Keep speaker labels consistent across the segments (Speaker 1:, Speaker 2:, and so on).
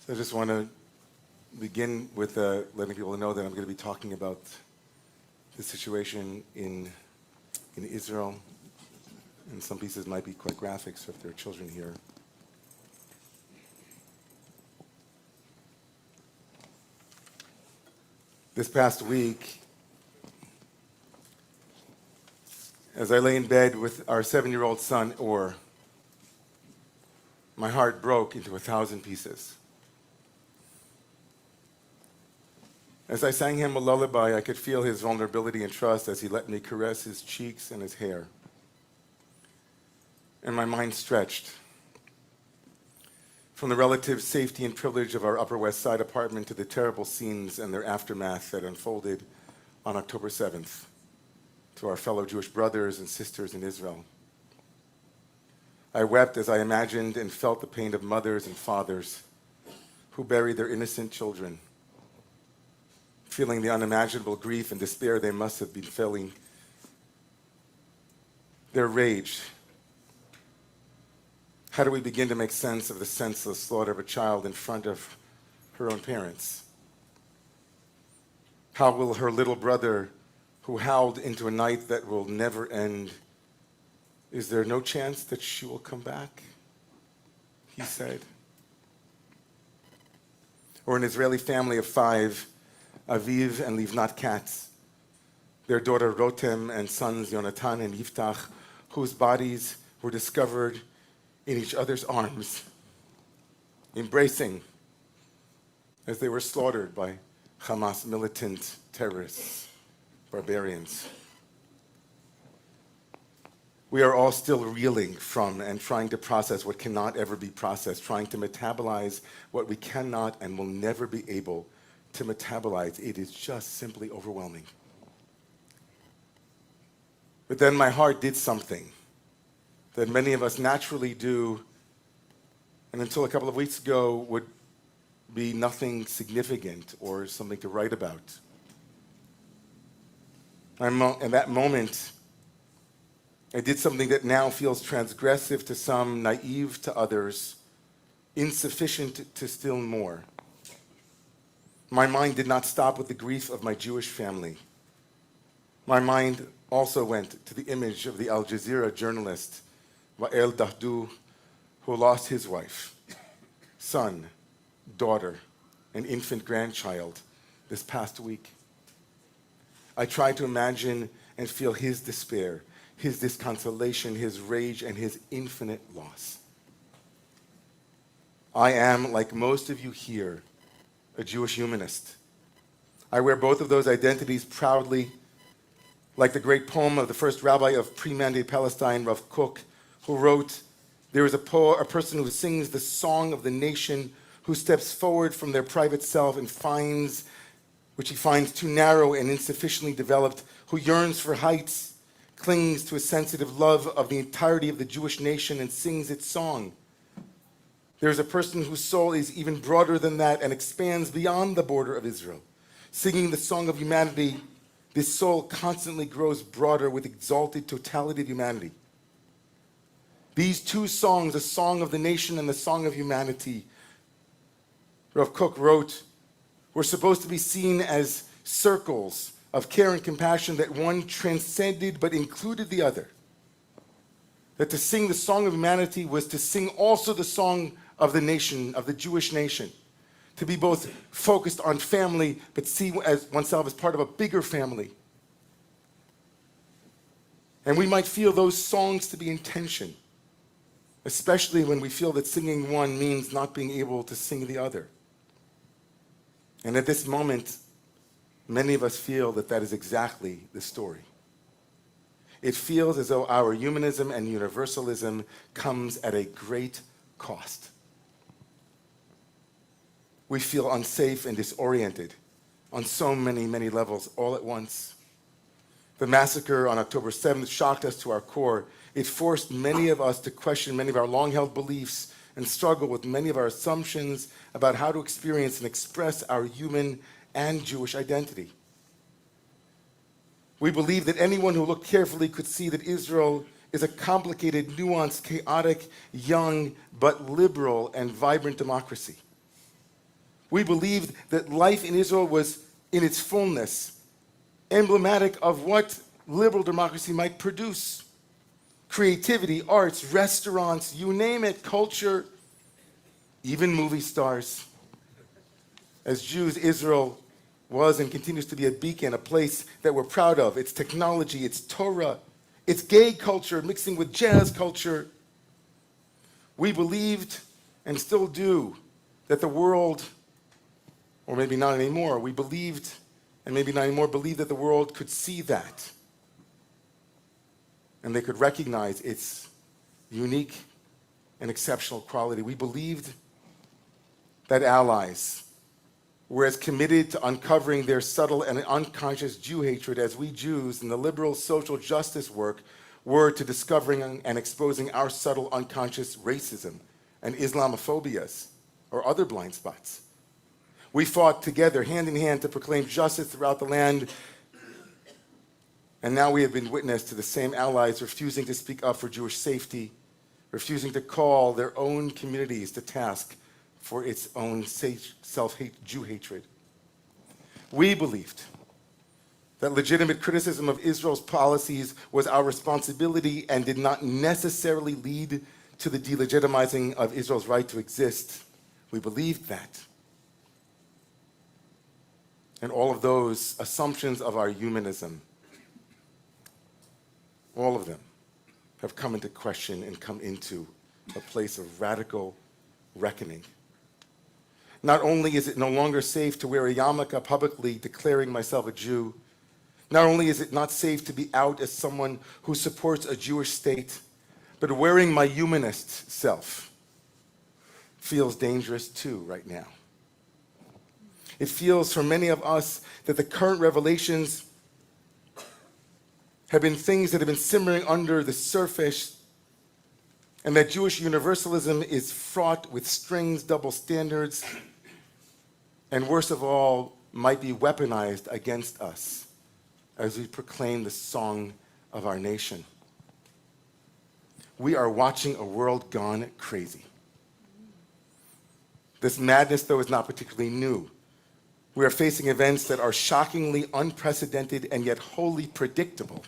Speaker 1: So I just want to begin with letting people know that I'm going to be talking about the situation in Israel, and some pieces might be quite graphic, so if there are children here. This past week, as I lay in bed with our 7-year-old son, Or, my heart broke into 1,000 pieces. As I sang him a lullaby, I could feel his vulnerability and trust as he let me caress his cheeks and his hair. And my mind stretched from the relative safety and privilege of our Upper West Side apartment to the terrible scenes and their aftermath that unfolded on October 7th to our fellow Jewish brothers and sisters in Israel. I wept as I imagined and felt the pain of mothers and fathers who buried their innocent children, feeling the unimaginable grief and despair they must have been feeling, their rage. How do we begin to make sense of the senseless slaughter of a child in front of her own parents? How will her little brother, who howled into a night that will never end, is there no chance that she will come back? He said. Or an Israeli family of 5, Aviv and Livnat Katz, their daughter Rotem and sons Yonatan and Yiftach, whose bodies were discovered in each other's arms, embracing as they were slaughtered by Hamas militant terrorists, barbarians. We are all still reeling from and trying to process what cannot ever be processed, trying to metabolize what we cannot and will never be able to metabolize. It is just simply overwhelming. But then my heart did something that many of us naturally do, and until a couple of weeks ago would be nothing significant or something to write about. In that moment, I did something that now feels transgressive to some, naive to others, insufficient to still more. My mind did not stop with the grief of my Jewish family. My mind also went to the image of the Al Jazeera journalist, Wael Dahdu, who lost his wife, son, daughter, and infant grandchild this past week. I tried to imagine and feel his despair, his disconsolation, his rage, and his infinite loss. I am, like most of you here, a Jewish humanist. I wear both of those identities proudly, like the great poem of the first rabbi of pre-Mandate Palestine, Rav Kook, who wrote, "There is a person who sings the song of the nation, who steps forward from their private self and finds, which he finds too narrow and insufficiently developed, who yearns for heights, clings to a sensitive love of the entirety of the Jewish nation and sings its song. There is a person whose soul is even broader than that and expands beyond the border of Israel. Singing the song of humanity, this soul constantly grows broader with exalted totality of humanity." These two songs, the song of the nation and the song of humanity, Rav Kook wrote, were supposed to be seen as circles of care and compassion that one transcended but included the other. That to sing the song of humanity was to sing also the song of the nation, of the Jewish nation. To be both focused on family, but see as oneself as part of a bigger family. And we might feel those songs to be in tension, especially when we feel that singing one means not being able to sing the other. And at this moment, many of us feel that that is exactly the story. It feels as though our humanism and universalism comes at a great cost. We feel unsafe and disoriented on so many, many levels all at once. The massacre on October 7th shocked us to our core. It forced many of us to question many of our long-held beliefs and struggle with many of our assumptions about how to experience and express our human and Jewish identity. We believe that anyone who looked carefully could see that Israel is a complicated, nuanced, chaotic, young, but liberal and vibrant democracy. We believed that life in Israel was in its fullness, emblematic of what liberal democracy might produce. Creativity, arts, restaurants, you name it, culture, even movie stars. As Jews, Israel was and continues to be a beacon, a place that we're proud of. Its technology, its Torah, its gay culture mixing with jazz culture. We believed, and still do, that the world, or maybe not anymore, we believed, and maybe not anymore, believed that the world could see that. And they could recognize its unique and exceptional quality. We believed that allies were as committed to uncovering their subtle and unconscious Jew hatred as we Jews in the liberal social justice work were to discovering and exposing our subtle unconscious racism and Islamophobias or other blind spots. We fought together, hand in hand, to proclaim justice throughout the land. And now we have been witness to the same allies refusing to speak up for Jewish safety, refusing to call their own communities to task for its own self-hate, Jew hatred. We believed that legitimate criticism of Israel's policies was our responsibility and did not necessarily lead to the delegitimizing of Israel's right to exist. We believed that. And all of those assumptions of our humanism, all of them have come into question and come into a place of radical reckoning. Not only is it no longer safe to wear a yarmulke publicly declaring myself a Jew, not only is it not safe to be out as someone who supports a Jewish state, but wearing my humanist self feels dangerous too right now. It feels for many of us that the current revelations have been things that have been simmering under the surface, and that Jewish universalism is fraught with strings, double standards, and worst of all, might be weaponized against us as we proclaim the song of our nation. We are watching a world gone crazy. This madness, though, is not particularly new. We are facing events that are shockingly unprecedented and yet wholly predictable.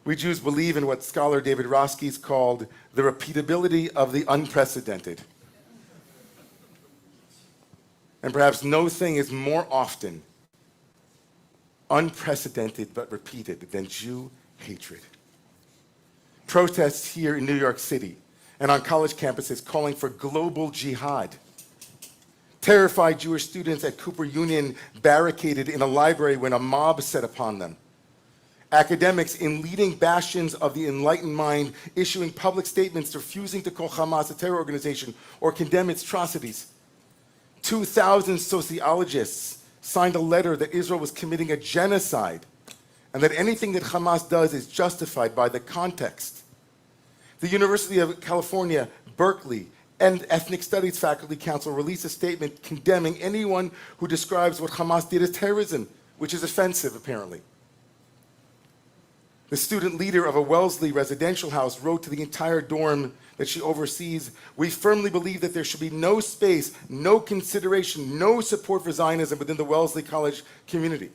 Speaker 1: We Jews believe in what scholar David Roski's called the repeatability of the unprecedented. And perhaps no thing is more often unprecedented but repeated than Jew hatred. Protests here in New York City and on college campuses calling for global jihad. Terrified Jewish students at Cooper Union barricaded in a library when a mob set upon them. Academics in leading bastions of the enlightened mind issuing public statements refusing to call Hamas a terror organization or condemn its atrocities. 2,000 sociologists signed a letter that Israel was committing a genocide and that anything that Hamas does is justified by the context. The University of California, Berkeley, and Ethnic Studies Faculty Council released a statement condemning anyone who describes what Hamas did as terrorism, which is offensive, apparently. The student leader of a Wellesley residential house wrote to the entire dorm that she oversees, "We firmly believe that there should be no space, no consideration, no support for Zionism within the Wellesley College community."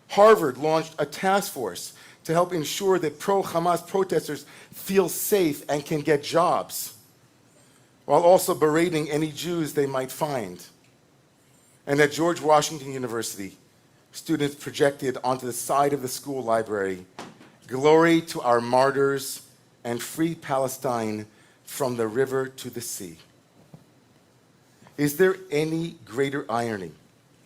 Speaker 1: Harvard launched a task force to help ensure that pro-Hamas protesters feel safe and can get jobs, while also berating any Jews they might find. And at George Washington University, students projected onto the side of the school library, "Glory to our martyrs and free Palestine from the river to the sea." Is there any greater irony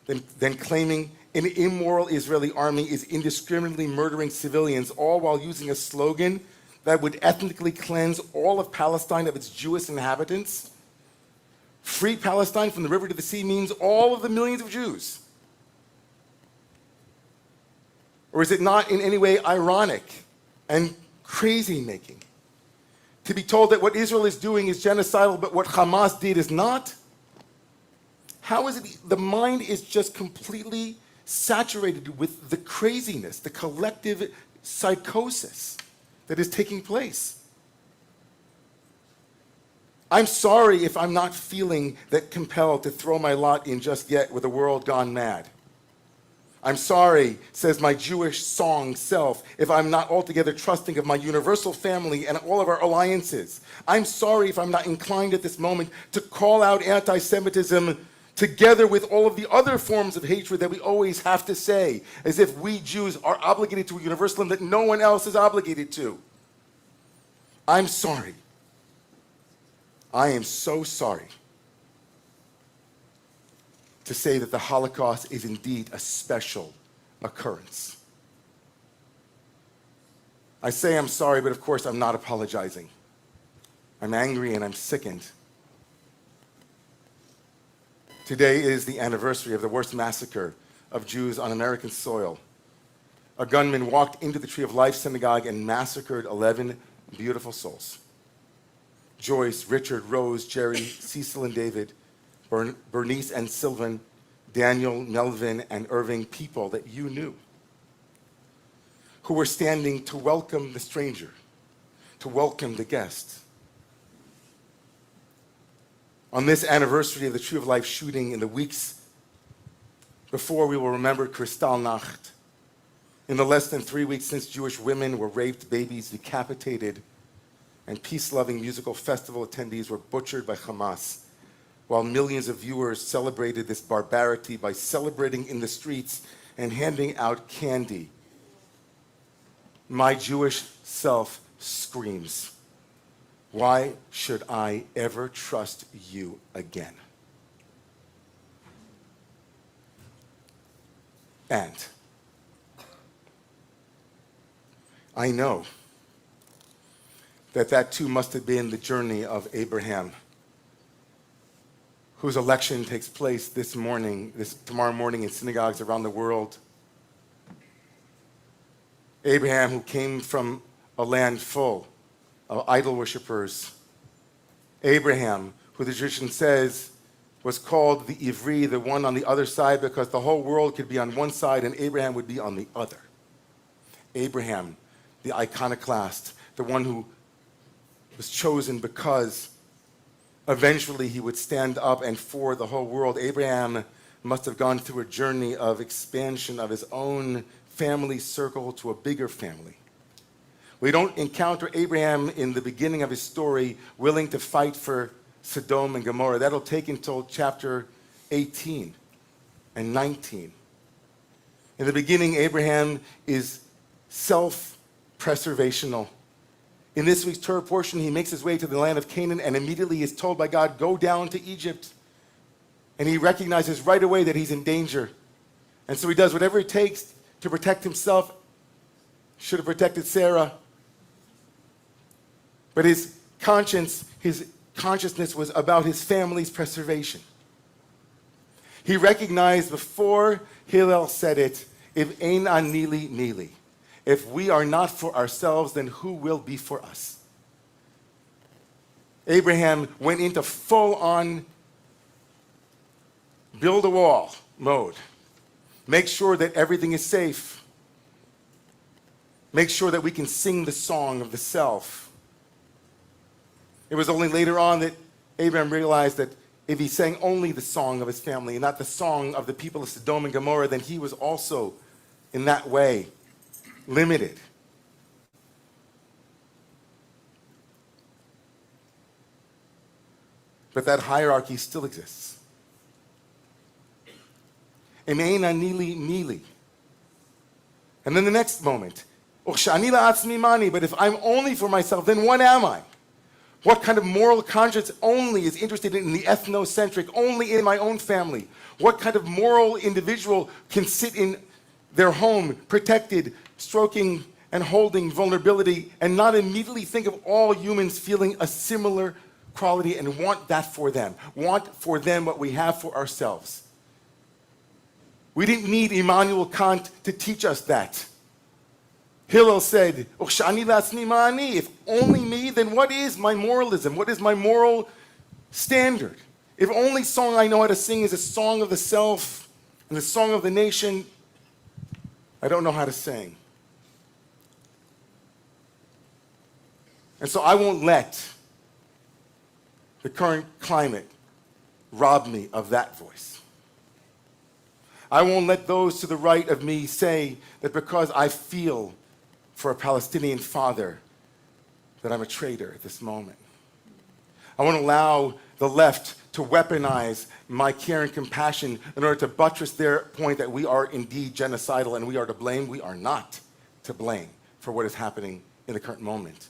Speaker 1: than claiming an immoral Israeli army is indiscriminately murdering civilians, all while using a slogan that would ethnically cleanse all of Palestine of its Jewish inhabitants? Free Palestine from the river to the sea means all of the millions of Jews. Or is it not in any way ironic and crazy-making to be told that what Israel is doing is genocidal, but what Hamas did is not? How is it the mind is just completely saturated with the craziness, the collective psychosis that is taking place? I'm sorry if I'm not feeling that compelled to throw my lot in just yet with a world gone mad. I'm sorry, says my Jewish song self, if I'm not altogether trusting of my universal family and all of our alliances. I'm sorry if I'm not inclined at this moment to call out anti-Semitism together with all of the other forms of hatred that we always have to say, as if we Jews are obligated to a universalism that no one else is obligated to. I'm sorry. I am so sorry to say that the Holocaust is indeed a special occurrence. I say I'm sorry, but of course I'm not apologizing. I'm angry and I'm sickened. Today is the anniversary of the worst massacre of Jews on American soil. A gunman walked into the Tree of Life Synagogue and massacred 11 beautiful souls. Joyce, Richard, Rose, Jerry, Cecil and David, Bernice and Sylvan, Daniel, Melvin, and Irving, people that you knew, who were standing to welcome the stranger, to welcome the guest. On this anniversary of the Tree of Life shooting in the weeks before, we will remember Kristallnacht. In the less than 3 weeks since Jewish women were raped, babies decapitated, and peace-loving musical festival attendees were butchered by Hamas, while millions of viewers celebrated this barbarity by celebrating in the streets and handing out candy. My Jewish self screams, why should I ever trust you again? And I know that too must have been the journey of Abraham, whose election takes place tomorrow morning in synagogues around the world. Abraham, who came from a land full of idol worshippers. Abraham, who the tradition says was called the Ivri, the one on the other side, because the whole world could be on one side and Abraham would be on the other. Abraham, the iconoclast, the one who was chosen because eventually he would stand up and for the whole world. Abraham must have gone through a journey of expansion of his own family circle to a bigger family. We don't encounter Abraham in the beginning of his story willing to fight for Sodom and Gomorrah. That'll take until chapter 18 and 19. In the beginning, Abraham is self-preservational. In this week's Torah portion, he makes his way to the land of Canaan and immediately is told by God, go down to Egypt. And he recognizes right away that he's in danger. And so he does whatever it takes to protect himself. Should have protected Sarah. But his consciousness was about his family's preservation. He recognized before Hillel said it, if ein anili nili. If we are not for ourselves, then who will be for us? Abraham went into full-on build a wall mode. Make sure that everything is safe. Make sure that we can sing the song of the self. It was only later on that Abraham realized that if he sang only the song of his family and not the song of the people of Sodom and Gomorrah, then he was also, in that way, limited. But that hierarchy still exists. Emein anili mili. And then the next moment, but if I'm only for myself, then what am I? What kind of moral conscience only is interested in the ethnocentric, only in my own family? What kind of moral individual can sit in their home, protected, stroking and holding vulnerability, and not immediately think of all humans feeling a similar quality and want that for them? Want for them what we have for ourselves. We didn't need Immanuel Kant to teach us that. Hillel said, if only me, then what is my moralism? What is my moral standard? If only song I know how to sing is a song of the self and the song of the nation, I don't know how to sing. And so I won't let the the current climate rob me of that voice. I won't let those to the right of me say that because I feel for a Palestinian father that I'm a traitor at this moment. I won't allow the left to weaponize my care and compassion in order to buttress their point that we are indeed genocidal and we are to blame. We are not to blame for what is happening in the current moment.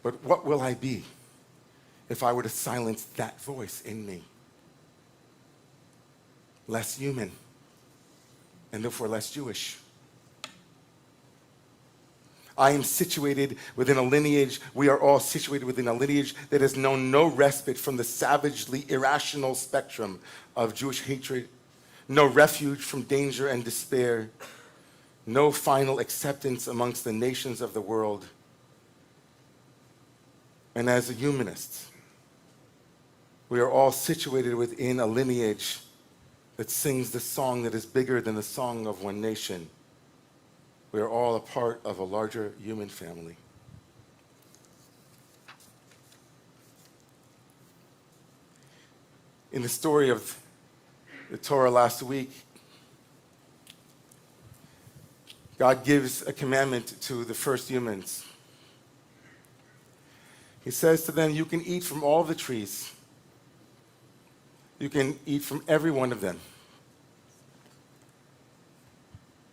Speaker 1: But what will I be if I were to silence that voice in me? Less human, and therefore less Jewish. I am situated within a lineage, we are all situated within a lineage that has known no respite from the savagely irrational spectrum of Jewish hatred, no refuge from danger and despair, no final acceptance amongst the nations of the world. And as a humanist, we are all situated within a lineage that sings the song that is bigger than the song of one nation. We are all a part of a larger human family. In the story of the Torah last week, God gives a commandment to the first humans. He says to them, you can eat from all the trees. You can eat from every one of them.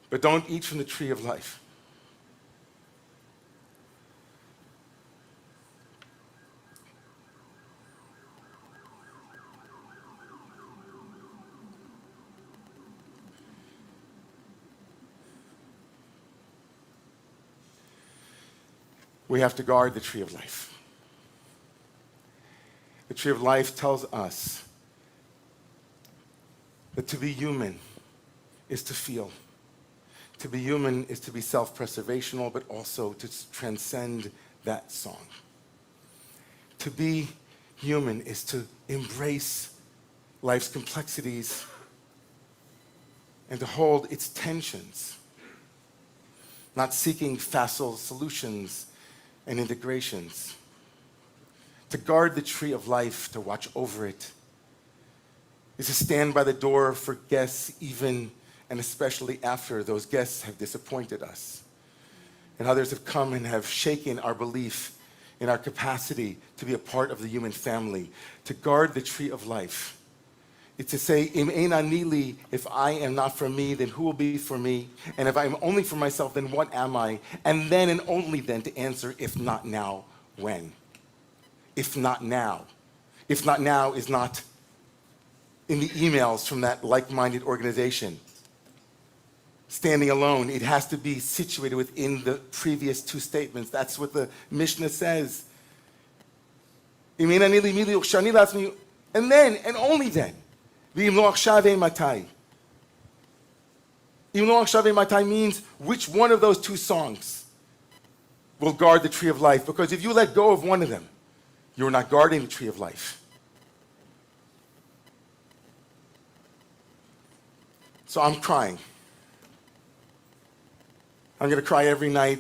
Speaker 1: But don't eat from the tree of life. We have to guard the tree of life. The tree of life tells us that to be human is to feel. To be human is to be self-preservational, but also to transcend that song. To be human is to embrace life's complexities and to hold its tensions, not seeking facile solutions and integrations. To guard the tree of life, to watch over it, is to stand by the door for guests even and especially after those guests have disappointed us. And others have come and have shaken our belief in our capacity to be a part of the human family. To guard the tree of life. It's to say, Im ein ani li, if I am not for me, then who will be for me? And if I am only for myself, then what am I? And then and only then to answer, if not now, when? If not now. If not now is not in the emails from that like-minded organization. Standing alone, it has to be situated within the previous two statements. That's what the Mishnah says. And then, and only then, V'im lo achshav matai. V'im lo achshav matai means which one of those two songs will guard the tree of life. Because if you let go of one of them, you're not guarding the tree of life. So I'm crying. I'm going to cry every night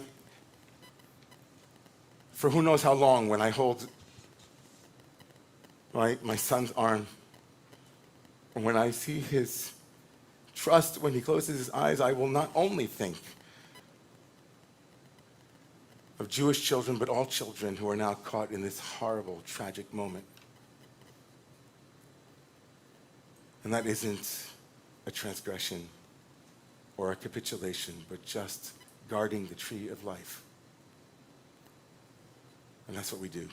Speaker 1: for who knows how long when I hold my son's arm. And when I see his trust, when he closes his eyes, I will not only think of Jewish children, but all children who are now caught in this horrible, tragic moment. And that isn't a transgression or a capitulation, but just guarding the tree of life. And that's what we do.